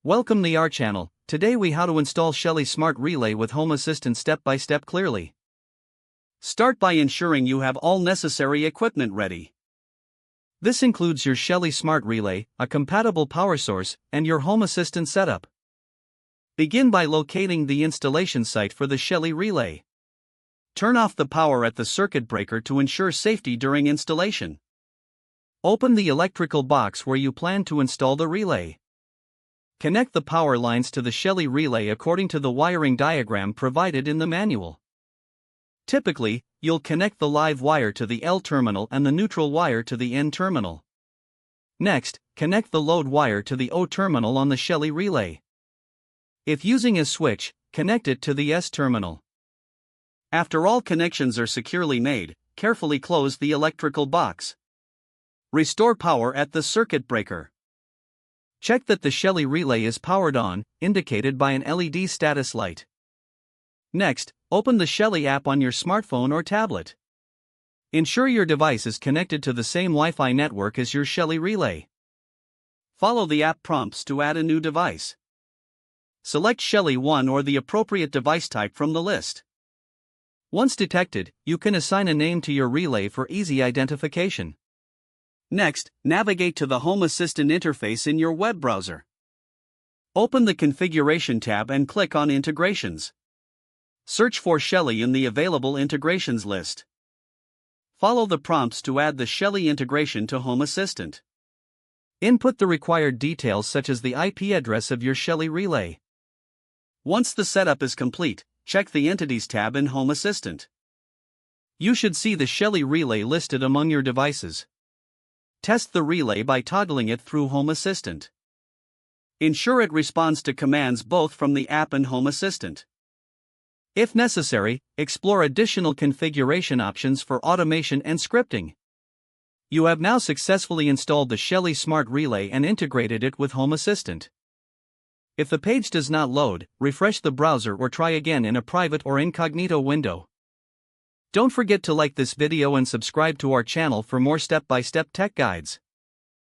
Welcome to our channel. Today we how to install Shelly Smart Relay with Home Assistant step by step clearly. Start by ensuring you have all necessary equipment ready. This includes your Shelly Smart Relay, a compatible power source, and your Home Assistant setup. Begin by locating the installation site for the Shelly Relay. Turn off the power at the circuit breaker to ensure safety during installation. Open the electrical box where you plan to install the relay. Connect the power lines to the Shelly relay according to the wiring diagram provided in the manual. Typically, you'll connect the live wire to the L terminal and the neutral wire to the N terminal. Next, connect the load wire to the O terminal on the Shelly relay. If using a switch, connect it to the S terminal. After all connections are securely made, carefully close the electrical box. Restore power at the circuit breaker. Check that the Shelly relay is powered on, indicated by an LED status light. Next, open the Shelly app on your smartphone or tablet. Ensure your device is connected to the same Wi-Fi network as your Shelly relay. Follow the app prompts to add a new device. Select Shelly 1 or the appropriate device type from the list. Once detected, you can assign a name to your relay for easy identification. Next, navigate to the Home Assistant interface in your web browser. Open the Configuration tab and click on Integrations. Search for Shelly in the available integrations list. Follow the prompts to add the Shelly integration to Home Assistant. Input the required details such as the IP address of your Shelly relay. Once the setup is complete, check the Entities tab in Home Assistant. You should see the Shelly relay listed among your devices. Test the relay by toggling it through Home Assistant. Ensure it responds to commands both from the app and Home Assistant. If necessary, explore additional configuration options for automation and scripting. You have now successfully installed the Shelly Smart Relay and integrated it with Home Assistant. If the page does not load, refresh the browser or try again in a private or incognito window. Don't forget to like this video and subscribe to our channel for more step-by-step tech guides.